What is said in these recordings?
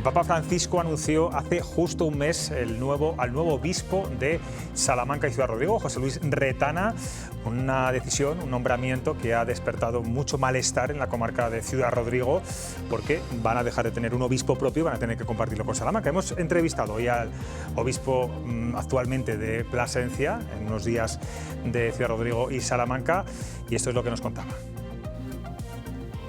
El Papa Francisco anunció hace justo un mes al nuevo obispo de Salamanca y Ciudad Rodrigo, José Luis Retana, una decisión, un nombramiento que ha despertado mucho malestar en la comarca de Ciudad Rodrigo, porque van a dejar de tener un obispo propio y van a tener que compartirlo con Salamanca. Hemos entrevistado hoy al obispo actualmente de Plasencia, en unos días de Ciudad Rodrigo y Salamanca, y esto es lo que nos contaba.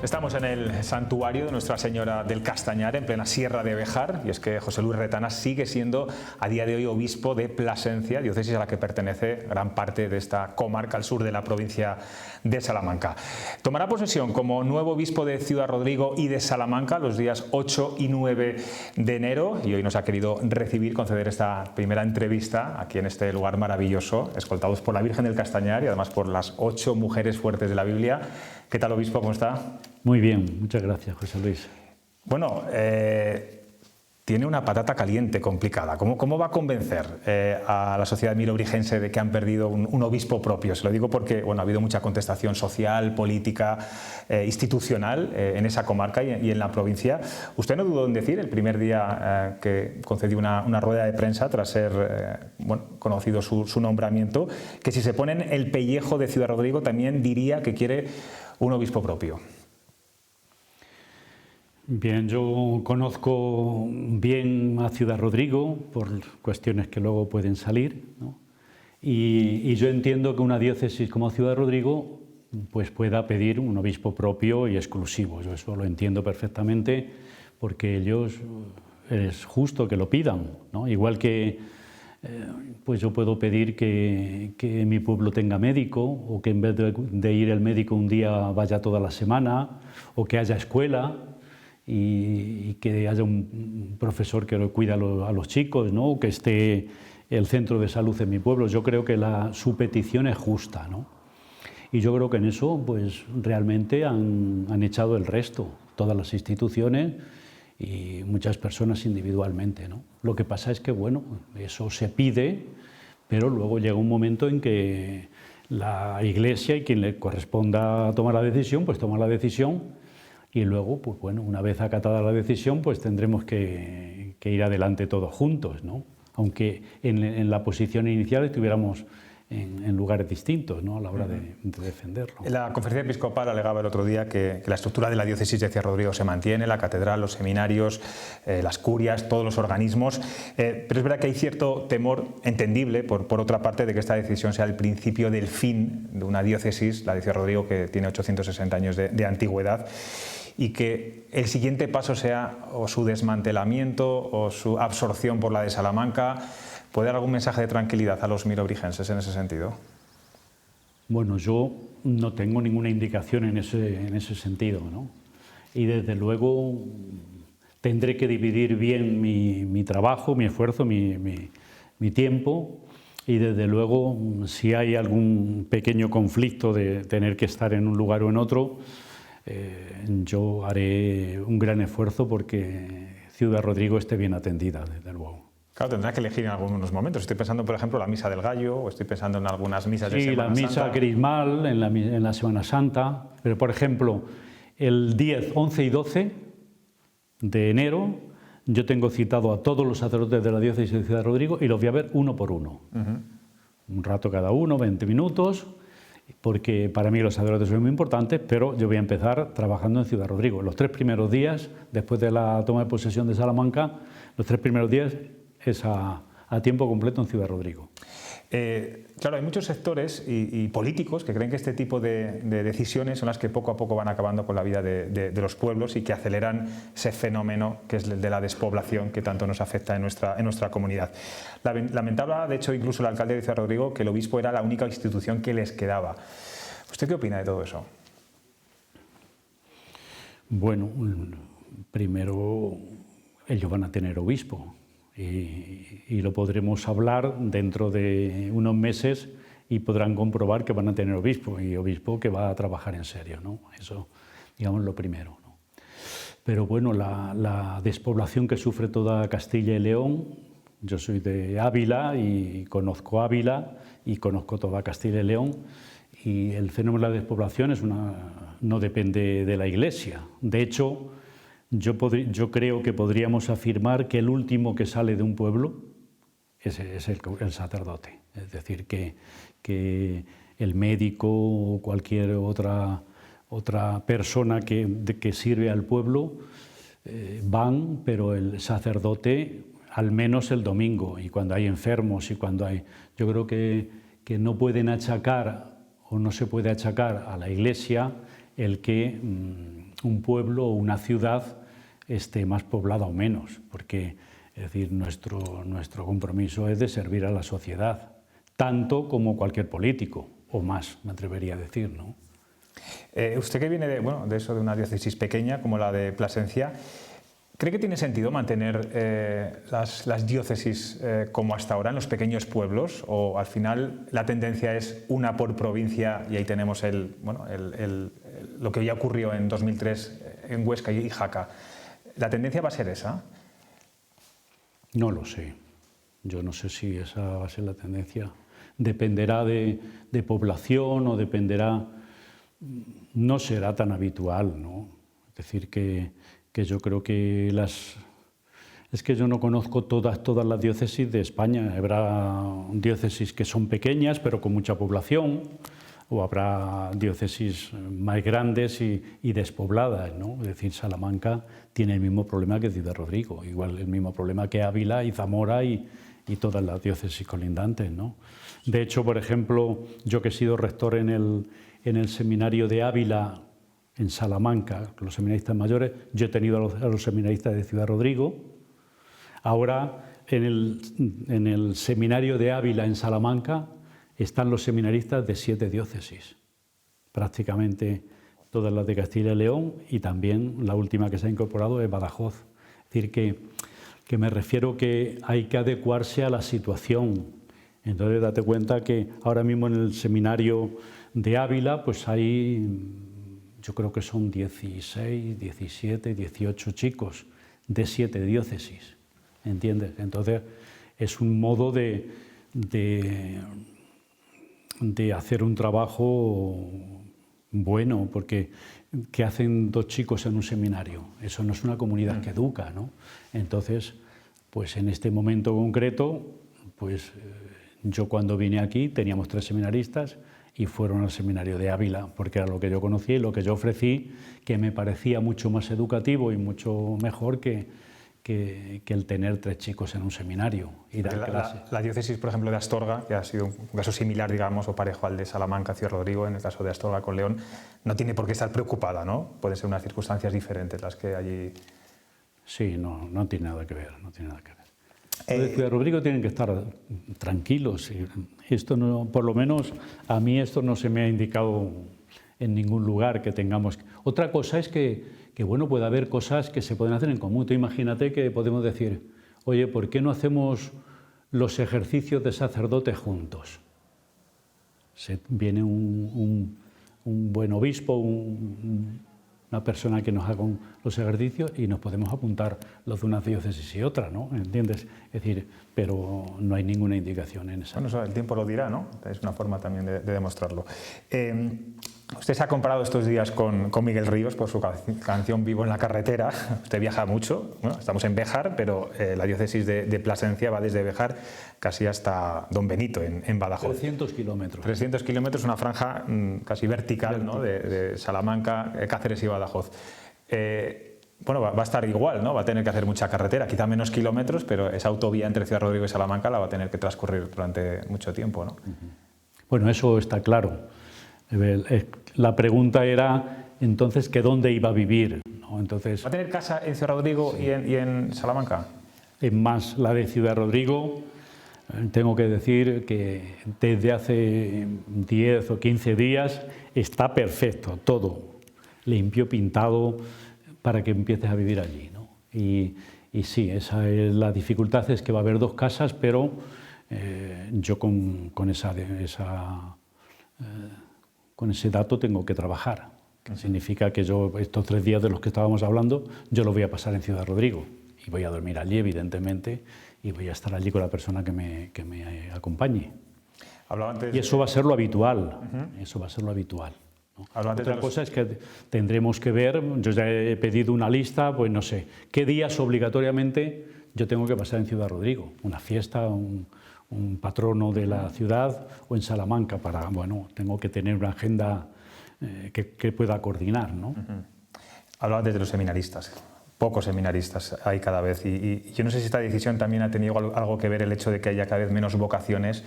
Estamos en el santuario de Nuestra Señora del Castañar, en plena Sierra de Béjar, y es que José Luis Retana sigue siendo a día de hoy obispo de Plasencia, diócesis a la que pertenece gran parte de esta comarca al sur de la provincia de Salamanca. Tomará posesión como nuevo obispo de Ciudad Rodrigo y de Salamanca los días 8 y 9 de enero, y hoy nos ha querido recibir, conceder esta primera entrevista aquí en este lugar maravilloso, escoltados por la Virgen del Castañar y además por las 8 mujeres fuertes de la Biblia. ¿Qué tal, obispo? ¿Cómo está? Muy bien, muchas gracias, José Luis. Bueno, tiene una patata caliente complicada. ¿Cómo va a convencer a la sociedad mirobrigense de que han perdido un obispo propio? Se lo digo porque ha habido mucha contestación social, política, institucional en esa comarca y en la provincia. Usted no dudó en decir el primer día que concedió una rueda de prensa tras ser conocido su nombramiento, que si se ponen el pellejo de Ciudad Rodrigo también diría que quiere un obispo propio. Bien, yo conozco bien a Ciudad Rodrigo por cuestiones que luego pueden salir, ¿no? Y yo entiendo que una diócesis como Ciudad Rodrigo pues pueda pedir un obispo propio y exclusivo. Yo eso lo entiendo perfectamente porque ellos es justo que lo pidan, ¿no? Igual que pues yo puedo pedir que mi pueblo tenga médico, o que en vez de ir el médico un día vaya toda la semana, o que haya escuela y que haya un profesor que lo cuida a los chicos, ¿no? O que esté el centro de salud en mi pueblo. Yo creo que su petición es justa, ¿no? Y yo creo que en eso pues realmente han echado el resto, todas las instituciones y muchas personas individualmente, ¿no? Lo que pasa es que, bueno, eso se pide, pero luego llega un momento en que la Iglesia y quien le corresponda tomar la decisión, pues toma la decisión, y luego, pues bueno, una vez acatada la decisión, pues tendremos que ir adelante todos juntos, ¿no? Aunque en la posición inicial estuviéramos en lugares distintos, ¿no? A la hora de defenderlo. La Conferencia Episcopal alegaba el otro día que la estructura de la diócesis de Ciudad Rodrigo se mantiene, la catedral, los seminarios, las curias, todos los organismos, pero es verdad que hay cierto temor entendible, por otra parte, de que esta decisión sea el principio del fin de una diócesis, la de Ciudad Rodrigo, que tiene 860 años de antigüedad, y que el siguiente paso sea o su desmantelamiento o su absorción por la de Salamanca. ¿Puede dar algún mensaje de tranquilidad a los mirobrigenses en ese sentido? Bueno, yo no tengo ninguna indicación en ese sentido, ¿no? Y desde luego tendré que dividir bien mi trabajo, mi esfuerzo, mi tiempo, y desde luego si hay algún pequeño conflicto de tener que estar en un lugar o en otro, yo haré un gran esfuerzo porque Ciudad Rodrigo esté bien atendida, desde luego. Claro, tendrás que elegir en algunos momentos. Estoy pensando, por ejemplo, en la Misa del Gallo, o estoy pensando en algunas misas de Semana Santa. Sí, la misa crismal en la Semana Santa, pero por ejemplo, el 10, 11 y 12 de enero yo tengo citado a todos los sacerdotes de la diócesis de Ciudad Rodrigo y los voy a ver uno por uno. Un rato cada uno, 20 minutos, porque para mí los sacerdotes son muy importantes, pero yo voy a empezar trabajando en Ciudad Rodrigo. Los 3 primeros días, después de la toma de posesión de Salamanca, los 3 primeros días es a tiempo completo en Ciudad Rodrigo. Claro, hay muchos sectores y políticos que creen que este tipo de decisiones son las que poco a poco van acabando con la vida de los pueblos y que aceleran ese fenómeno que es el de la despoblación que tanto nos afecta en nuestra comunidad. Lamentaba, de hecho, incluso el alcalde de Ciudad Rodrigo, que el obispo era la única institución que les quedaba. ¿Usted qué opina de todo eso? Bueno, primero ellos van a tener obispo. Y lo podremos hablar dentro de unos meses y podrán comprobar que van a tener obispo, y obispo que va a trabajar en serio, ¿no? Eso, digamos, lo primero, ¿no? Pero bueno, la despoblación que sufre toda Castilla y León, yo soy de Ávila y conozco Ávila y conozco toda Castilla y León, y el fenómeno de la despoblación no depende de la Iglesia. De hecho, yo creo que podríamos afirmar que el último que sale de un pueblo es el sacerdote. Es decir, que el médico o cualquier otra persona que sirve al pueblo van, pero el sacerdote al menos el domingo, y cuando hay enfermos y cuando hay... Yo creo que no pueden achacar o no se puede achacar a la Iglesia el que un pueblo o una ciudad esté más poblada o menos, porque es decir, nuestro compromiso es de servir a la sociedad, tanto como cualquier político, o más, me atrevería a decir, ¿no? Usted que viene de eso, de una diócesis pequeña como la de Plasencia, ¿cree que tiene sentido mantener las diócesis como hasta ahora en los pequeños pueblos, o al final la tendencia es una por provincia y ahí tenemos lo que ya ocurrió en 2003 en Huesca y Jaca? ¿La tendencia va a ser esa? No lo sé. Yo no sé si esa va a ser la tendencia. Dependerá de población o dependerá... No será tan habitual, ¿no? Es decir, que yo creo que es que yo no conozco todas las diócesis de España. Habrá diócesis que son pequeñas pero con mucha población, o habrá diócesis más grandes y despobladas, ¿no? Es decir, Salamanca tiene el mismo problema que Ciudad Rodrigo, igual el mismo problema que Ávila y Zamora y todas las diócesis colindantes, ¿no? De hecho, por ejemplo, yo que he sido rector en el seminario de Ávila, en Salamanca, los seminaristas mayores, yo he tenido a los seminaristas de Ciudad Rodrigo. Ahora, en el seminario de Ávila, en Salamanca, están los seminaristas de 7 diócesis, prácticamente todas las de Castilla y León, y también la última que se ha incorporado es Badajoz. Es decir, que me refiero que hay que adecuarse a la situación. Entonces, date cuenta que ahora mismo en el seminario de Ávila, pues hay, yo creo que son 16, 17, 18 chicos de 7 diócesis, ¿entiendes? Entonces, es un modo de hacer un trabajo bueno, porque ¿qué hacen 2 chicos en un seminario? Eso no es una comunidad que educa, ¿no? Entonces, pues en este momento concreto, pues yo cuando vine aquí teníamos 3 seminaristas y fueron al seminario de Ávila, porque era lo que yo conocía y lo que yo ofrecí, que me parecía mucho más educativo y mucho mejor que el tener 3 chicos en un seminario y dar clase. La diócesis, por ejemplo, de Astorga, que ha sido un caso similar, digamos, o parejo al de Salamanca, Ciudad Rodrigo, en el caso de Astorga con León, no tiene por qué estar preocupada, ¿no? Pueden ser unas circunstancias diferentes las que allí... Sí, no tiene nada que ver, no tiene nada que ver. Los de Ciudad Rodrigo tienen que estar tranquilos. Esto no, por lo menos a mí esto no se me ha indicado en ningún lugar que tengamos. Otra cosa es que bueno, puede haber cosas que se pueden hacer en común. Tú imagínate que podemos decir, oye, ¿por qué no hacemos los ejercicios de sacerdote juntos? Viene un buen obispo, una persona que nos haga los ejercicios y nos podemos apuntar los de una diócesis y otra, ¿no? ¿Entiendes? Es decir, pero no hay ninguna indicación en esa. Bueno, eso el tiempo lo dirá, ¿no? Es una forma también de demostrarlo. Usted se ha comparado estos días con Miguel Ríos por su canción Vivo en la carretera. Usted viaja mucho, ¿no? Estamos en Béjar, pero la diócesis de Plasencia va desde Béjar casi hasta Don Benito, en Badajoz. 300 kilómetros. 300 kilómetros, una franja casi vertical, ¿no? de Salamanca, Cáceres y Badajoz. Bueno, va a estar igual, ¿no? Va a tener que hacer mucha carretera, quizá menos kilómetros, pero esa autovía entre Ciudad Rodrigo y Salamanca la va a tener que transcurrir durante mucho tiempo, ¿no? Bueno, eso está claro. La pregunta era, entonces, que dónde iba a vivir, ¿no? Entonces, ¿va a tener casa en Ciudad Rodrigo y en Salamanca? En más, la de Ciudad Rodrigo, tengo que decir que desde hace 10 o 15 días está perfecto, todo limpio, pintado, para que empieces a vivir allí, ¿no? Y sí, esa es la dificultad, es que va a haber 2 casas, pero yo con ese dato tengo que trabajar. Que significa que yo estos 3 días de los que estábamos hablando, yo los voy a pasar en Ciudad Rodrigo y voy a dormir allí, evidentemente, y voy a estar allí con la persona que me acompañe. Hablaba antes y eso va a ser lo habitual, eso va a ser lo habitual, ¿no? ¿no? Hablando Otra cosa es que tendremos que ver, yo ya he pedido una lista, pues no sé, qué días obligatoriamente yo tengo que pasar en Ciudad Rodrigo, una fiesta, un patrono de la ciudad, o en Salamanca, bueno, tengo que tener una agenda que pueda coordinar, ¿no? Hablaba antes de los seminaristas. Pocos seminaristas hay cada vez y yo no sé si esta decisión también ha tenido algo que ver el hecho de que haya cada vez menos vocaciones,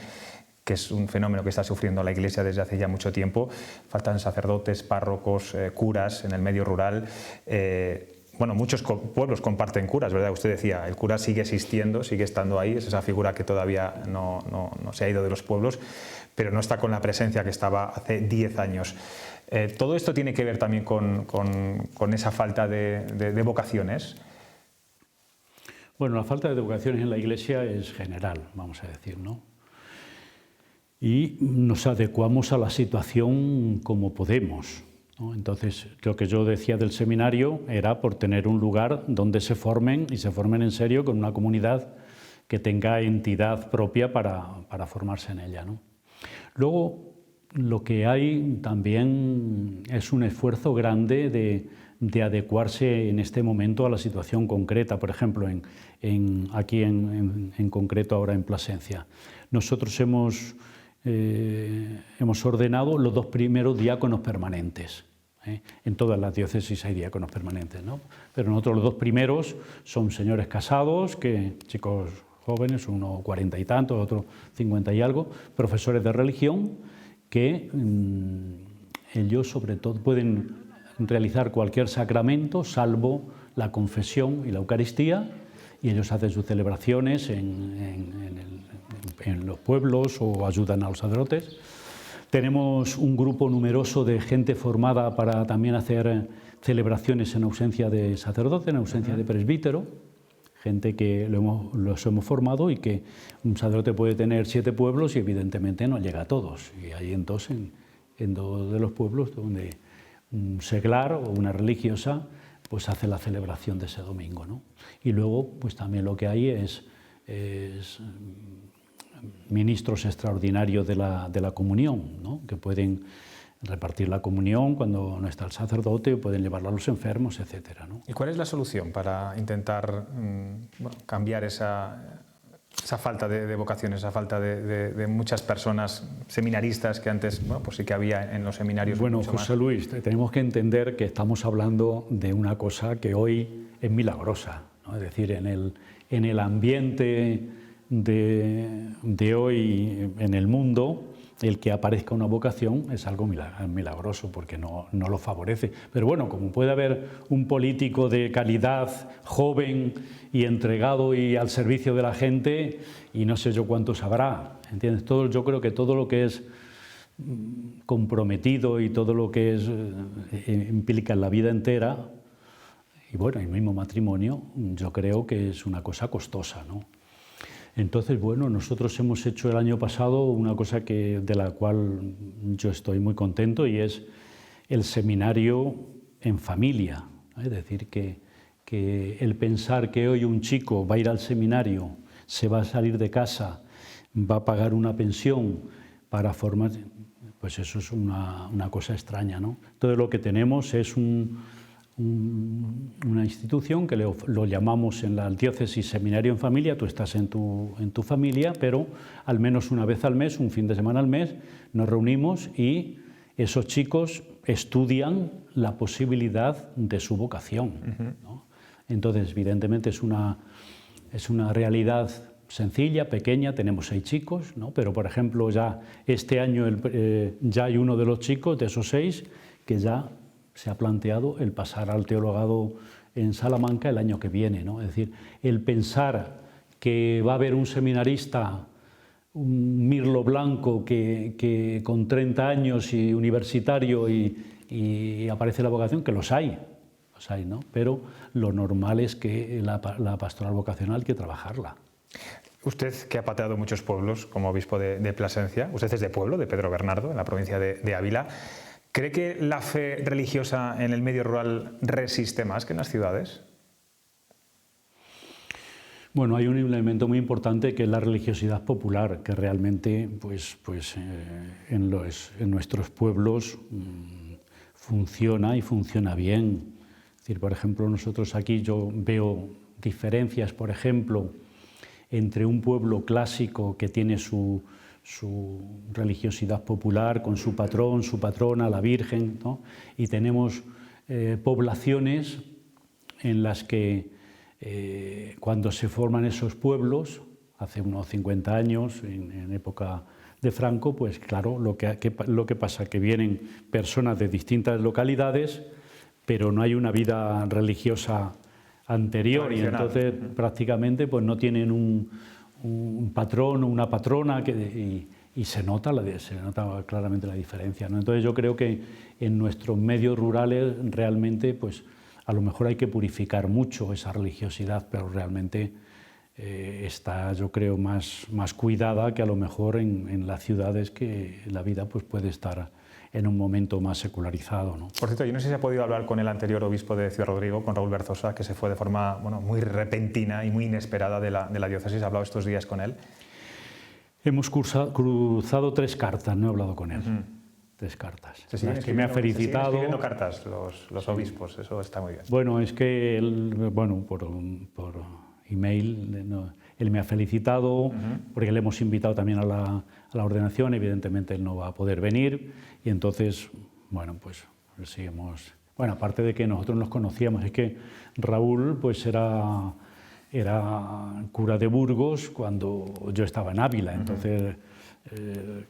que es un fenómeno que está sufriendo la Iglesia desde hace ya mucho tiempo. Faltan sacerdotes, párrocos, curas en el medio rural. Bueno, muchos pueblos comparten curas, ¿verdad? Usted decía, el cura sigue existiendo, sigue estando ahí, es esa figura que todavía no se ha ido de los pueblos, pero no está con la presencia que estaba hace 10 años. ¿Todo esto tiene que ver también con esa falta de vocaciones? Bueno, la falta de vocaciones en la Iglesia es general, vamos a decir, ¿no? Y nos adecuamos a la situación como podemos, ¿no? Entonces, lo que yo decía del seminario era por tener un lugar donde se formen, y se formen en serio, con una comunidad que tenga entidad propia para formarse en ella, ¿no? Luego, lo que hay también es un esfuerzo grande de adecuarse en este momento a la situación concreta, por ejemplo, aquí en concreto ahora en Plasencia. Nosotros hemos ordenado los 2 primeros diáconos permanentes. En todas las diócesis hay diáconos permanentes, ¿no? Pero nosotros los 2 primeros son señores casados, chicos jóvenes, uno 40 y tantos, otro 50 y algo, profesores de religión, que ellos sobre todo pueden realizar cualquier sacramento salvo la confesión y la Eucaristía, y ellos hacen sus celebraciones en los pueblos o ayudan a los sacerdotes. Tenemos un grupo numeroso de gente formada para también hacer celebraciones en ausencia de sacerdote, en ausencia de presbítero, gente que los hemos formado, y que un sacerdote puede tener 7 pueblos y evidentemente no llega a todos. Y hay entonces en 2 de los pueblos donde un seglar o una religiosa pues hace la celebración de ese domingo, ¿no? Y luego pues también lo que hay es ministros extraordinarios de la comunión, ¿no? Que pueden repartir la comunión cuando no está el sacerdote, pueden llevarla a los enfermos, etcétera, ¿no? ¿Y cuál es la solución para intentar cambiar esa falta de vocaciones, esa falta de muchas personas seminaristas que antes pues sí que había en los seminarios? Bueno, José Luis, tenemos que entender que estamos hablando de una cosa que hoy es milagrosa, ¿no? Es decir, en el ambiente de hoy en el mundo, el que aparezca una vocación es algo milagroso, porque no lo favorece. Pero bueno, como puede haber un político de calidad, joven y entregado y al servicio de la gente, y no sé yo cuántos habrá, ¿entiendes? Yo creo que todo lo que es comprometido y todo lo que implica la vida entera, y bueno, el mismo matrimonio, yo creo que es una cosa costosa, ¿no? Entonces, bueno, nosotros hemos hecho el año pasado una cosa de la cual yo estoy muy contento, y es el seminario en familia. Es decir, que el pensar que hoy un chico va a ir al seminario, se va a salir de casa, va a pagar una pensión para formarse, pues eso es una cosa extraña, ¿no? Todo lo que tenemos es una institución que lo llamamos en la diócesis seminario en familia. Tú estás en tu familia, pero al menos una vez al mes, un fin de semana al mes, nos reunimos y esos chicos estudian la posibilidad de su vocación, ¿no? Entonces, evidentemente es una realidad sencilla, pequeña, tenemos 6 chicos, ¿no? Pero por ejemplo ya este año ya hay uno de los chicos, de esos 6, que ya se ha planteado el pasar al teologado en Salamanca el año que viene, ¿no? Es decir, el pensar que va a haber un seminarista, un mirlo blanco que con 30 años y universitario y aparece la vocación, que los hay, ¿no? Pero lo normal es que la pastoral vocacional hay que trabajarla. Usted, que ha pateado muchos pueblos como obispo de Plasencia, usted es de pueblo, de Pedro Bernardo, en la provincia de Ávila. ¿Cree que la fe religiosa en el medio rural resiste más que en las ciudades? Bueno, hay un elemento muy importante que es la religiosidad popular, que realmente en nuestros pueblos funciona y funciona bien. Es decir, por ejemplo, nosotros aquí yo veo diferencias, por ejemplo, entre un pueblo clásico que tiene su religiosidad popular con su patrón, su patrona, la Virgen, ¿no? Y tenemos poblaciones en las que cuando se forman esos pueblos, hace unos 50 años, en época de Franco, pues claro, lo que pasa que vienen personas de distintas localidades, pero no hay una vida religiosa anterior y entonces prácticamente pues no tienen un patrón o una patrona y se nota claramente la diferencia, ¿no? Entonces yo creo que en nuestros medios rurales realmente pues a lo mejor hay que purificar mucho esa religiosidad, pero realmente está, yo creo, más cuidada que a lo mejor en las ciudades, que la vida pues puede estar en un momento más secularizado, ¿no? Por cierto, yo no sé si ha podido hablar con el anterior obispo de Ciudad Rodrigo, con Raúl Berzosa, que se fue de forma muy repentina y muy inesperada de la diócesis. ¿Ha hablado estos días con él? Hemos cruzado 3 cartas, no he hablado con él. 3 cartas. Las que me ha felicitado. Se siguen escribiendo cartas los obispos, eso está muy bien. Bueno, es que él, por email, él me ha felicitado, porque le hemos invitado también a la ordenación. Evidentemente él no va a poder venir y entonces, bueno, pues sí hemos... Bueno, aparte de que nosotros nos conocíamos, es que Raúl pues era cura de Burgos cuando yo estaba en Ávila, entonces,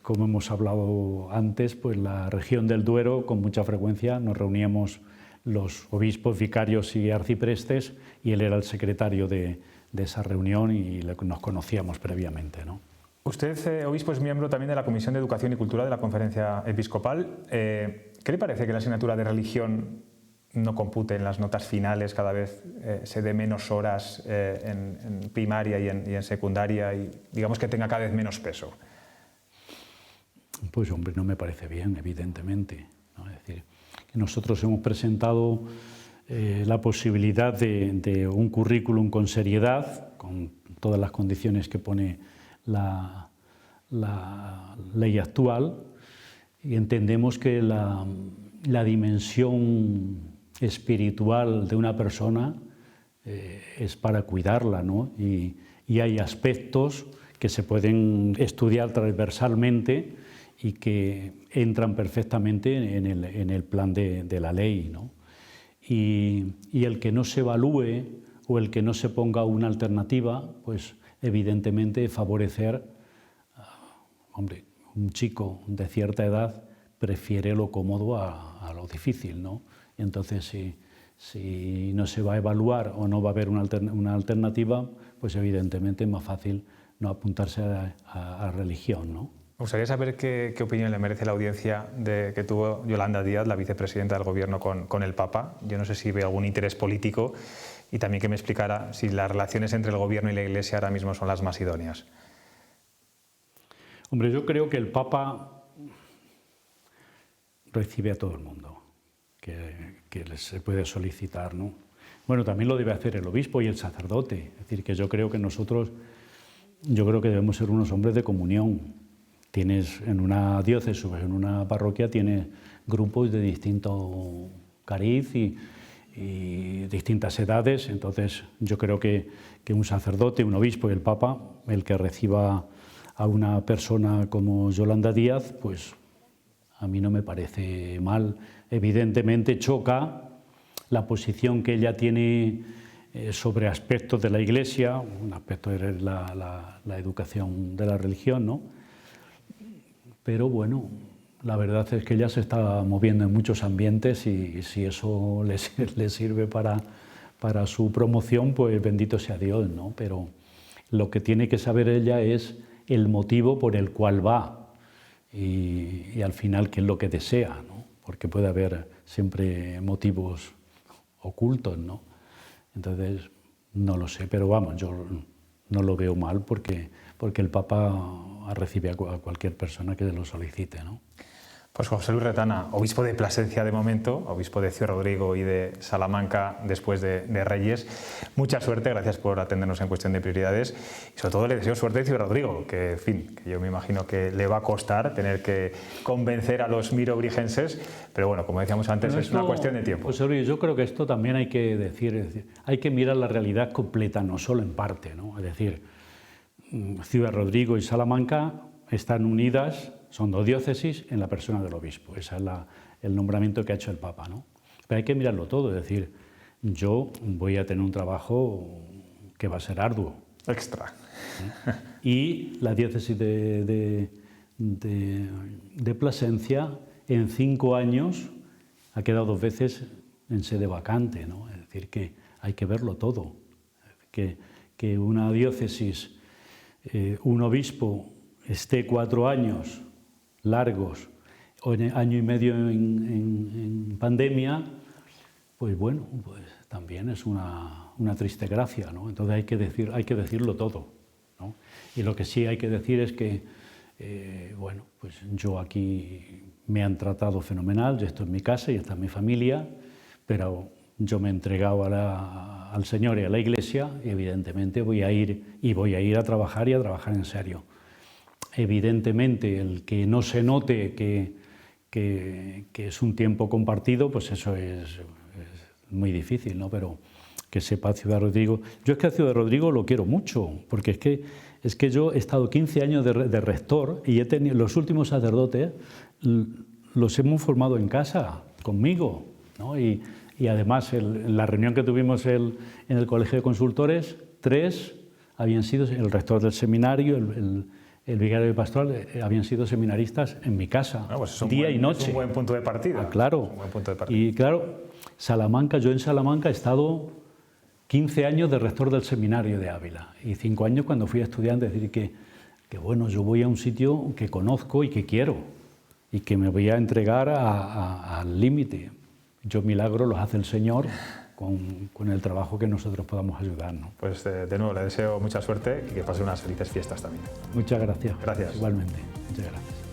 como hemos hablado antes, pues la región del Duero con mucha frecuencia nos reuníamos los obispos, vicarios y arciprestes, y él era el secretario de esa reunión y nos conocíamos previamente, ¿no? Usted, obispo, es miembro también de la Comisión de Educación y Cultura de la Conferencia Episcopal. ¿Qué le parece que la asignatura de religión no compute en las notas finales, cada vez se dé menos horas en primaria y en secundaria y digamos que tenga cada vez menos peso? Pues hombre, no me parece bien, evidentemente, ¿no? Es decir, que nosotros hemos presentado la posibilidad de un currículum con seriedad, con todas las condiciones que pone la ley actual, y entendemos que la dimensión espiritual de una persona es para cuidarla, ¿no? Y hay aspectos que se pueden estudiar transversalmente y que entran perfectamente en el plan de la ley, ¿no? Y el que no se evalúe o el que no se ponga una alternativa, pues evidentemente favorecer, hombre, un chico de cierta edad prefiere lo cómodo a lo difícil, ¿no? Y entonces si no se va a evaluar o no va a haber una alternativa, pues evidentemente es más fácil no apuntarse a religión, ¿no? Me gustaría saber qué opinión le merece la audiencia que tuvo Yolanda Díaz, la vicepresidenta del Gobierno, con el Papa. Yo no sé si ve algún interés político y también que me explicara si las relaciones entre el Gobierno y la Iglesia ahora mismo son las más idóneas. Hombre, yo creo que el Papa recibe a todo el mundo que se puede solicitar, ¿no? Bueno, también lo debe hacer el obispo y el sacerdote. Es decir, que yo creo que debemos ser unos hombres de comunión. Tienes en una diócesis, en una parroquia, tienes grupos de distinto cariz y distintas edades. Entonces, yo creo que un sacerdote, un obispo y el Papa, el que reciba a una persona como Yolanda Díaz, pues a mí no me parece mal. Evidentemente choca la posición que ella tiene sobre aspectos de la Iglesia, un aspecto es la educación de la religión, ¿no? Pero bueno, la verdad es que ella se está moviendo en muchos ambientes y si eso le sirve para su promoción, pues bendito sea Dios, ¿no? Pero lo que tiene que saber ella es el motivo por el cual va y al final qué es lo que desea, ¿no? Porque puede haber siempre motivos ocultos, ¿no? Entonces, no lo sé, pero vamos, yo no lo veo mal porque el Papa recibe a cualquier persona que lo solicite, ¿no? Pues José Luis Retana, obispo de Plasencia de momento, obispo de Ciudad-Rodrigo y de Salamanca después de Reyes. Mucha suerte, gracias por atendernos en Cuestión de Prioridades y sobre todo le deseo suerte a Ciudad-Rodrigo, que, en fin, que yo me imagino que le va a costar tener que convencer a los mirobrigenses, pero bueno, como decíamos antes, es una cuestión de tiempo. José Luis, yo creo que esto también hay que decir, hay que mirar la realidad completa, no solo en parte, ¿no? Es decir, Ciudad-Rodrigo y Salamanca están unidas, son dos diócesis en la persona del obispo. Ese es el nombramiento que ha hecho el Papa, ¿no? Pero hay que mirarlo todo, es decir, yo voy a tener un trabajo que va a ser arduo. Extra. Y la diócesis de Plasencia en 5 años ha quedado 2 veces en sede vacante, ¿no? Es decir, que hay que verlo todo. Que una diócesis, un obispo esté 4 años largos o año y medio en pandemia, pues bueno, pues también es una triste gracia, ¿no? Entonces hay que decirlo todo, ¿no? Y lo que sí hay que decir es que, bueno, pues yo aquí me han tratado fenomenal, yo estoy en mi casa y está en mi familia, pero yo me he entregado al Señor y a la Iglesia y evidentemente voy a ir a trabajar y a trabajar en serio. Evidentemente, el que no se note que es un tiempo compartido, pues eso es muy difícil, ¿no? Pero que sepa Ciudad-Rodrigo. Yo es que a Ciudad-Rodrigo lo quiero mucho, porque es que yo he estado 15 años de rector y he tenido, los últimos sacerdotes los hemos formado en casa, conmigo, ¿no? Y además, en la reunión que tuvimos en el Colegio de Consultores, 3 habían sido el rector del seminario, el vicario de pastoral, habían sido seminaristas en mi casa, pues día y noche. Es un buen punto de partida. Claro. Un buen punto de partida. Y claro, Salamanca, yo en Salamanca he estado 15 años de rector del seminario de Ávila y 5 años cuando fui estudiante, es decir, que bueno, yo voy a un sitio que conozco y que quiero y que me voy a entregar al límite. Yo milagros los hace el Señor con el trabajo que nosotros podamos ayudar, ¿no? Pues de nuevo le deseo mucha suerte y que pase unas felices fiestas también. Muchas gracias. Gracias. Igualmente. Muchas gracias.